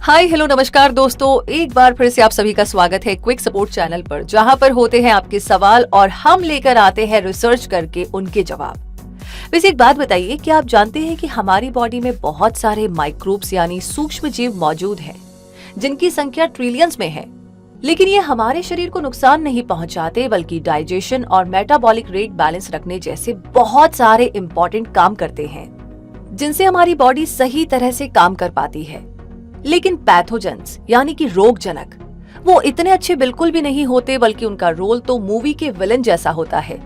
Hi hello नमस्कार दोस्तों, एक बार फिर से आप सभी का स्वागत है क्विक सपोर्ट चैनल पर, जहां पर होते हैं आपके सवाल और हम लेकर आते हैं रिसर्च करके उनके जवाब। वैसे एक बात बताइए, क्या आप जानते हैं कि हमारी बॉडी में बहुत सारे माइक्रोब्स यानी सूक्ष्म जीव मौजूद हैं, जिनकी संख्या ट्रिलियंस में है, लेकिन ये हमारे शरीर को नुकसान नहीं पहुंचाते, बल्कि डाइजेशन और मेटाबॉलिक रेट बैलेंस रखने जैसे बहुत सारे इम्पोर्टेंट काम करते हैं, जिनसे हमारी बॉडी सही तरह से काम कर पाती है। लेकिन पैथोजेंस यानी कि रोगजनक, वो इतने अच्छे बिल्कुल भी नहीं होते, बल्कि उनका रोल तो मूवी के विलन जैसा होता है,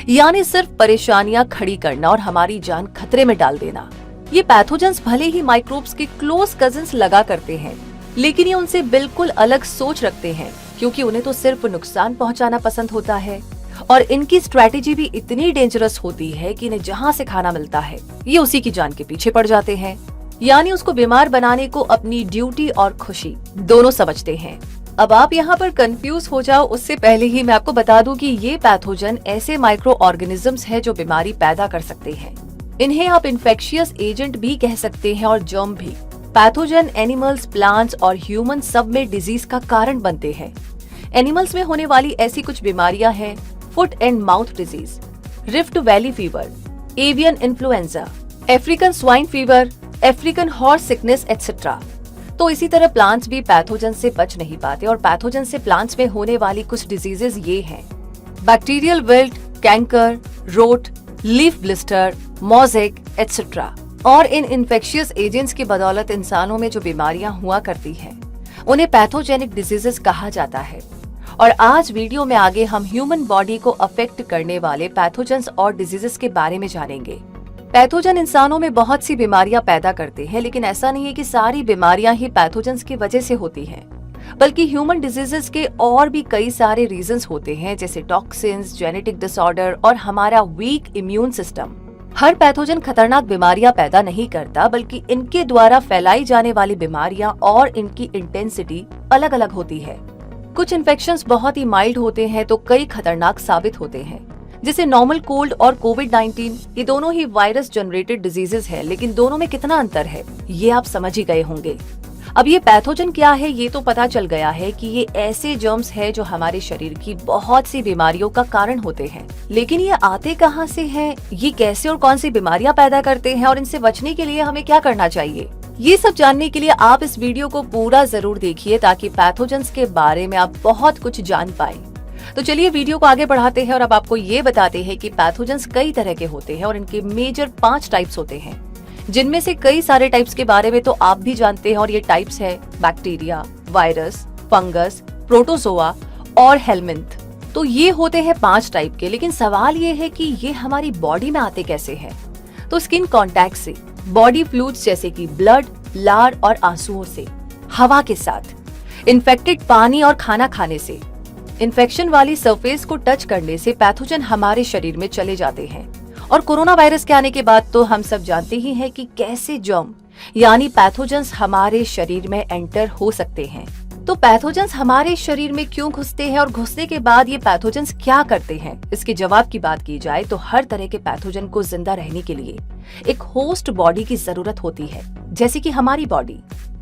यानी सिर्फ परेशानियां खड़ी करना और हमारी जान खतरे में डाल देना। ये पैथोजेंस भले ही माइक्रोब्स के क्लोज कजिन्स लगा करते हैं, लेकिन ये उनसे बिल्कुल अलग सोच रखते हैं, क्योंकि उन्हें तो सिर्फ नुकसान पहुंचाना पसंद होता है। और इनकी स्ट्रैटेजी भी इतनी डेंजरस होती है कि इन्हें जहां से खाना मिलता है, ये उसी की जान के पीछे पड़ जाते हैं, यानी उसको बीमार बनाने को अपनी ड्यूटी और खुशी दोनों समझते हैं। अब आप यहाँ पर कंफ्यूज हो जाओ, उससे पहले ही मैं आपको बता दूं कि ये पैथोजन ऐसे माइक्रो ऑर्गेनिजम्स हैं जो बीमारी पैदा कर सकते हैं। इन्हें आप इन्फेक्शियस एजेंट भी कह सकते हैं और जर्म भी। पैथोजन एनिमल्स, प्लांट्स और ह्यूमन सब में डिजीज का कारण बनते हैं। एनिमल्स में होने वाली ऐसी कुछ बीमारियां हैं: foot and mouth disease, rift valley fever, avian influenza, African swine fever, African horse sickness etcetera. तो इसी तरह प्लांट्स भी पैथोजन से बच नहीं पाते, और पैथोजन से प्लांट्स में होने वाली कुछ डिजीजेस ये हैं: bacterial wilt, canker, rot, leaf blister, mosaic etcetera. और इन इन्फेक्शियस एजेंट्स की बदौलत इंसानों में जो बीमारियां हुआ करती हैं, उन्हें पैथोजेनिक डिजीजेस कहा जाता है। और आज वीडियो में आगे हम ह्यूमन बॉडी को अफेक्ट करने वाले पैथोजेंस और डिजीजेस के बारे में जानेंगे। पैथोजन इंसानों में बहुत सी बीमारियां पैदा करते हैं, लेकिन ऐसा नहीं है कि सारी बीमारियां ही पैथोजेंस की वजह से होती हैं, बल्कि ह्यूमन डिजीजेस के और भी कई सारे रीजंस होते हैं, जैसे टॉक्सिन्स, जेनेटिक डिसऑर्डर और हमारा वीक इम्यून सिस्टम। हर पैथोजन खतरनाक बीमारियां पैदा नहीं करता, बल्कि इनके द्वारा फैलाई जाने वाली बीमारियां और इनकी इंटेंसिटी अलग अलग होती है। कुछ इन्फेक्शंस बहुत ही माइल्ड होते हैं तो कई खतरनाक साबित होते हैं, जैसे नॉर्मल कोल्ड और कोविड-19। ये दोनों ही वायरस जनरेटेड डिजीजेस है, लेकिन दोनों में कितना अंतर है ये आप समझ ही गए होंगे। अब ये पैथोजन क्या है ये तो पता चल गया है कि ये ऐसे जर्म्स है जो हमारे शरीर की बहुत सी बीमारियों का कारण होते हैं। लेकिन ये आते कहाँ से हैं, ये कैसे और कौन सी बीमारियां पैदा करते हैं, और इनसे बचने के लिए हमें क्या करना चाहिए, ये सब जानने के लिए आप इस वीडियो को पूरा जरूर देखिए, ताकि पैथोजेंस के बारे में आप बहुत कुछ जान पाएं। तो चलिए वीडियो को आगे बढ़ाते हैं और अब आपको ये बताते हैं कि पैथोजेंस कई तरह के होते हैं और इनके मेजर 5 टाइप्स होते हैं, जिनमें से कई सारे टाइप्स के बारे में तो आप भी जानते हैं। और ये टाइप्स है बैक्टीरिया, वायरस, फंगस, प्रोटोजोआ और हेलमिंथ। तो ये होते हैं 5 टाइप के, लेकिन सवाल ये है कि ये हमारी बॉडी में आते कैसे हैं। तो स्किन कॉन्टैक्ट से, बॉडी फ्लूइड्स जैसे कि ब्लड, लार और आंसुओं से, हवा के साथ, इन्फेक्टेड पानी और खाना खाने से, इन्फेक्शन वाली सरफेस को टच करने से पैथोजन हमारे शरीर में चले जाते हैं। और कोरोना वायरस के आने के बाद तो हम सब जानते ही हैं कि कैसे जर्म यानी पैथोजेंस हमारे शरीर में एंटर हो सकते हैं। तो पैथोजेंस हमारे शरीर में क्यों घुसते हैं और घुसने के बाद ये पैथोजेंस क्या करते हैं, इसके जवाब की बात की जाए तो हर तरह के पैथोजन को जिंदा रहने के लिए एक होस्ट बॉडी की जरूरत होती है, जैसे कि हमारी बॉडी,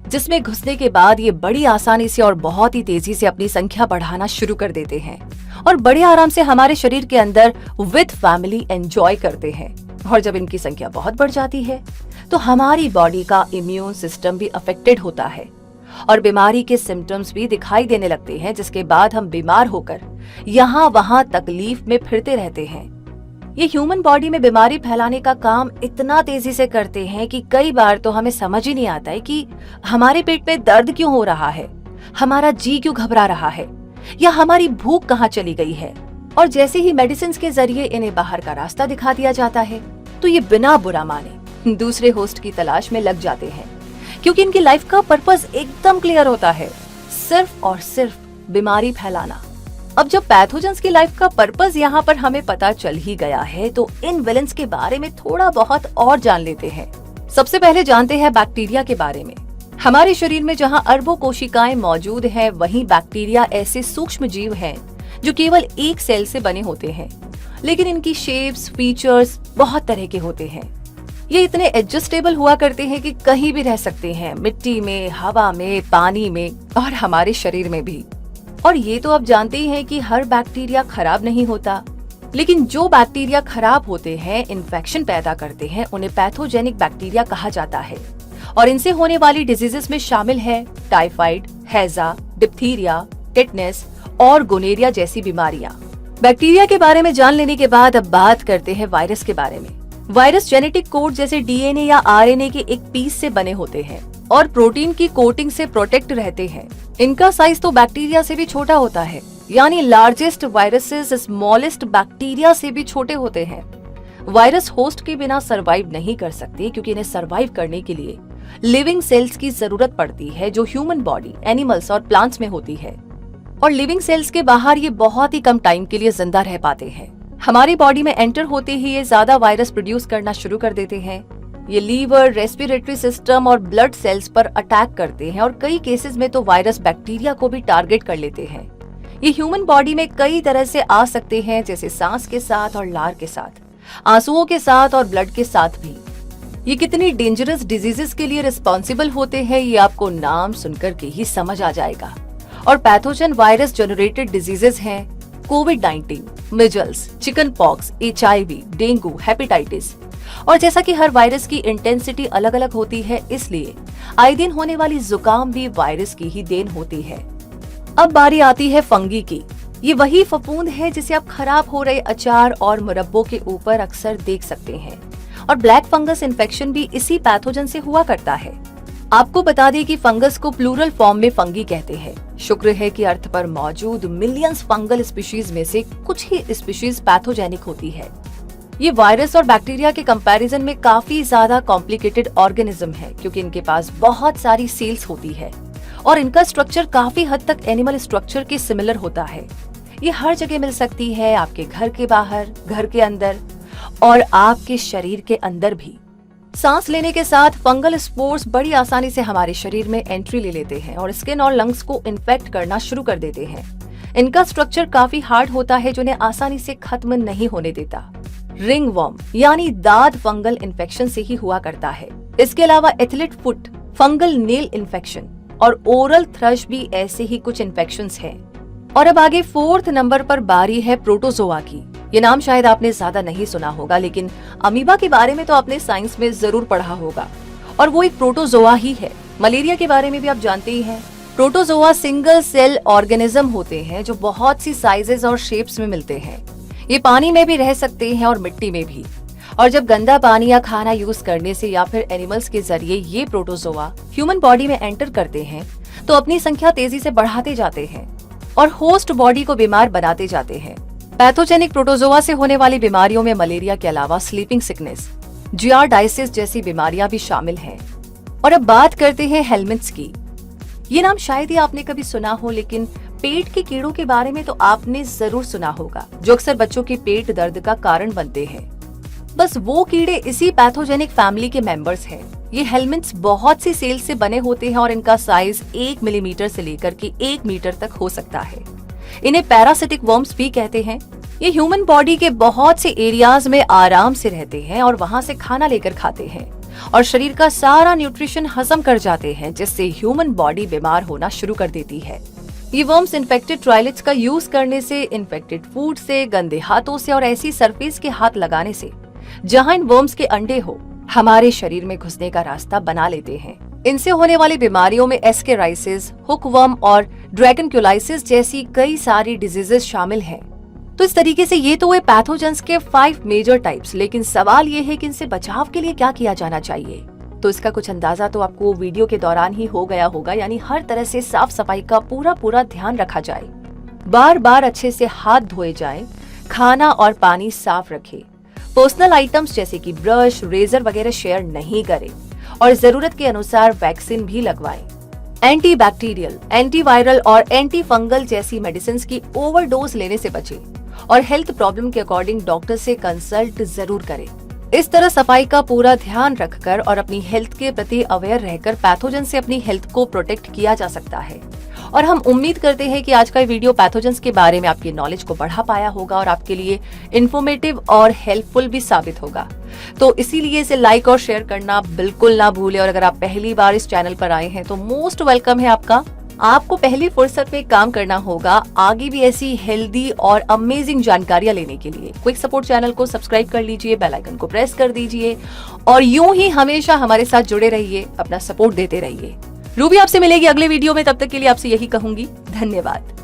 जिसमें घुसने के बाद ये बड़ी आसानी से और बहुत ही तेजी से अपनी संख्या बढ़ाना शुरू कर देते हैं और बड़े आराम से हमारे शरीर के अंदर विद फैमिली एंजॉय करते हैं। और जब इनकी संख्या बहुत बढ़ जाती है तो हमारी बॉडी का इम्यून सिस्टम भी अफेक्टेड होता है और बीमारी के सिम्टम्स भी दिखाई देने लगते हैं, जिसके बाद हम बीमार होकर यहाँ वहाँ तकलीफ में फिरते रहते हैं। ये ह्यूमन बॉडी में बीमारी फैलाने का काम इतना तेजी से करते हैं कि कई बार तो हमें समझ ही नहीं आता है कि हमारे पेट में दर्द क्यों हो रहा है, हमारा जी क्यों घबरा रहा है, या हमारी भूख कहाँ चली गई है। और जैसे ही मेडिसिन के जरिए इन्हें बाहर का रास्ता दिखा दिया जाता है, तो ये बिना बुरा माने दूसरे होस्ट की तलाश में लग जाते हैं, क्योंकि इनकी लाइफ का पर्पस एकदम क्लियर होता है, सिर्फ और सिर्फ बीमारी फैलाना। अब जब पैथोजेंस की लाइफ का पर्पस यहाँ पर हमें पता चल ही गया है, तो इन विलेंस के बारे में थोड़ा बहुत और जान लेते हैं। सबसे पहले जानते हैं बैक्टीरिया के बारे में। हमारे शरीर में जहाँ अरबों कोशिकाएं मौजूद हैं, वहीं बैक्टीरिया ऐसे सूक्ष्म जीव हैं जो केवल एक सेल से बने होते हैं, लेकिन इनकी शेप्स, फीचर्स बहुत तरह के होते हैं। ये इतने एडजस्टेबल हुआ करते हैं कि कहीं भी रह सकते हैं, मिट्टी में, हवा में, पानी में और हमारे शरीर में भी। और ये तो आप जानते ही हैं कि हर बैक्टीरिया खराब नहीं होता, लेकिन जो बैक्टीरिया खराब होते हैं, इन्फेक्शन पैदा करते हैं, उन्हें पैथोजेनिक बैक्टीरिया कहा जाता है। और इनसे होने वाली डिजीजेस में शामिल है टाइफाइड, हैजा, डिप्थीरिया, टिटनेस और गोनेरिया जैसी बीमारियां। बैक्टीरिया के बारे में जान लेने के बाद अब बात करते हैं वायरस के बारे में। वायरस जेनेटिक कोड जैसे डीएनए या आरएनए के एक पीस से बने होते हैं और प्रोटीन की कोटिंग से प्रोटेक्ट रहते हैं। इनका साइज तो बैक्टीरिया से भी छोटा होता है, यानी लार्जेस्ट वायरसेस स्मॉलेस्ट बैक्टीरिया से भी छोटे होते हैं। वायरस होस्ट के बिना सरवाइव नहीं कर सकते, क्योंकि इन्हें सरवाइव करने के लिए लिविंग सेल्स की जरूरत पड़ती है, जो ह्यूमन बॉडी, एनिमल्स और प्लांट्स में होती है। और लिविंग सेल्स के बाहर ये बहुत ही कम टाइम के लिए जिंदा रह पाते हैं। हमारी बॉडी में एंटर होते ही ये ज्यादा वायरस प्रोड्यूस करना शुरू कर देते हैं। ये लीवर, रेस्पिरेटरी सिस्टम और ब्लड सेल्स पर अटैक करते हैं और कई केसेस में तो वायरस बैक्टीरिया को भी टारगेट कर लेते हैं। ये ह्यूमन बॉडी में कई तरह से आ सकते हैं, जैसे सांस के साथ और लार के साथ, आंसुओं के साथ और ब्लड के साथ भी। ये कितनी डेंजरस डिजीजेस के लिए रिस्पॉन्सिबल होते हैं, ये आपको नाम सुनकर के ही समझ आ जाएगा। और पैथोजन वायरस जनरेटेड डिजीजेस हैं कोविड-19, measles, chicken pox, HIV, dengue, hepatitis. और जैसा कि हर वायरस की इंटेंसिटी अलग अलग होती है, इसलिए आए दिन होने वाली जुकाम भी वायरस की ही देन होती है। अब बारी आती है फंगी की। ये वही फफूंद है जिसे आप खराब हो रहे अचार और मुरब्बों के ऊपर अक्सर देख सकते हैं। और ब्लैक फंगस इन्फेक्शन भी इसी पैथोजन से हुआ करता है। आपको बता दें कि फंगस को प्लूरल फॉर्म में फंगी कहते हैं। शुक्र है कि अर्थ पर मौजूद मिलियंस फंगल स्पीशीज में से कुछ ही स्पीशीज पैथोजेनिक होती है। ये वायरस और बैक्टीरिया के कंपैरिजन में काफी ज्यादा कॉम्प्लिकेटेड ऑर्गेनिज्म है, क्योंकि इनके पास बहुत सारी सेल्स होती है और इनका स्ट्रक्चर काफी हद तक एनिमल स्ट्रक्चर के सिमिलर होता है। ये हर जगह मिल सकती है, आपके घर के बाहर, घर के अंदर और आपके शरीर के अंदर भी। सांस लेने के साथ फंगल स्पोर्स बड़ी आसानी से हमारे शरीर में एंट्री ले लेते हैं और स्किन और लंग्स को इन्फेक्ट करना शुरू कर देते हैं। इनका स्ट्रक्चर काफी हार्ड होता है, जो इन्हें आसानी से खत्म नहीं होने देता। रिंग वर्म यानी दाद फंगल इन्फेक्शन से ही हुआ करता है। इसके अलावा athlete foot, fungal nail infection और ओरल थ्रश भी ऐसे ही कुछ इन्फेक्शंस हैं। और अब आगे 4th नंबर पर बारी है प्रोटोजोआ की। ये नाम शायद आपने ज्यादा नहीं सुना होगा, लेकिन अमीबा के बारे में तो आपने साइंस में जरूर पढ़ा होगा, और वो एक प्रोटोजोआ ही है। मलेरिया के बारे में भी आप जानते ही हैं। प्रोटोजोआ सिंगल सेल ऑर्गेनिज्म होते हैं जो बहुत सी साइजेस और शेप्स में मिलते हैं। ये पानी में भी रह सकते हैं और मिट्टी में भी। और जब गंदा पानी या खाना यूज करने से या फिर एनिमल्स के जरिए ये प्रोटोजोआ ह्यूमन बॉडी में एंटर करते हैं, तो अपनी संख्या तेजी से बढ़ाते जाते हैं और होस्ट बॉडी को बीमार बनाते जाते हैं। पैथोजेनिक प्रोटोजोआ से होने वाली बीमारियों में मलेरिया के अलावा स्लीपिंग सिकनेस, जियार्डाइसिस जैसी बीमारियां भी शामिल हैं। और अब बात करते हैं हेलमिंथ्स की। ये नाम शायद ही आपने कभी सुना हो, लेकिन पेट के कीड़ों के बारे में तो आपने जरूर सुना होगा, जो अक्सर बच्चों के पेट दर्द का कारण बनते हैं। बस वो कीड़े इसी पैथोजेनिक फैमिली के मेंबर्स हैं। ये हेलमिंथ्स बहुत सी सेल्स से बने होते हैं और इनका साइज 1 मिलीमीटर से लेकर के 1 मीटर तक हो सकता है। इन्हें पैरासिटिक वर्म्स भी कहते हैं। ये ह्यूमन बॉडी के बहुत से एरियाज में आराम से रहते हैं और वहां से खाना लेकर खाते हैं और शरीर का सारा न्यूट्रिशन हजम कर जाते हैं, जिससे ह्यूमन बॉडी बीमार होना शुरू कर देती है। ये वर्म्स इन्फेक्टेड टॉयलेट्स का यूज करने से, इन्फेक्टेड फूड से, गंदे हाथों से और ऐसी सरफेस के हाथ लगाने से जहां इन वर्म्स के अंडे हो, हमारे शरीर में घुसने का रास्ता बना लेते हैं। इनसे होने वाली बीमारियों में एस्केराइसिस, हुकवर्म और ड्रैगनक्यूलाइसिस जैसी कई सारी डिजीजेस शामिल हैं। तो इस तरीके से ये तो हुए पैथोजेंस के 5 मेजर टाइप्स, लेकिन सवाल ये है कि इनसे बचाव के लिए क्या किया जाना चाहिए। तो इसका कुछ अंदाजा तो आपको वीडियो के दौरान ही हो गया होगा, यानी हर तरह से साफ सफाई का पूरा ध्यान रखा जाए, बार बार अच्छे से हाथ धोए जाएं, खाना और पानी साफ रखें, पर्सनल आइटम्स जैसे कि ब्रश, रेजर वगैरह शेयर नहीं करें और जरूरत के अनुसार वैक्सीन भी लगवाएं। एंटी बैक्टीरियल, एंटीवायरल और एंटी फंगल जैसी मेडिसिन की ओवरडोज लेने से बचें और हेल्थ प्रॉब्लम के अकॉर्डिंग डॉक्टर से कंसल्ट जरूर करें। इस तरह सफाई का पूरा ध्यान रखकर और अपनी हेल्थ के प्रति अवेयर रहकर पैथोजन से अपनी हेल्थ को प्रोटेक्ट किया जा सकता है और हम उम्मीद करते हैं कि आज का ये वीडियो पैथोजेंस के बारे में आपकी नॉलेज को बढ़ा पाया होगा और आपके लिए इन्फॉर्मेटिव और हेल्पफुल भी साबित होगा। तो इसीलिए इसे लाइक और शेयर करना बिल्कुल ना भूलें और अगर आप पहली बार इस चैनल पर आए हैं तो मोस्ट वेलकम है आपका। आपको पहली फुर्सत में काम करना होगा आगे भी ऐसी हेल्दी और अमेजिंग जानकारियां लेने के लिए क्विक सपोर्ट चैनल को सब्सक्राइब कर लीजिए, बेल आइकन को प्रेस कर दीजिए और यूं ही हमेशा हमारे साथ जुड़े रहिए, अपना सपोर्ट देते रहिए। रूबी आपसे मिलेगी अगले वीडियो में, तब तक के लिए आपसे यही कहूंगी, धन्यवाद।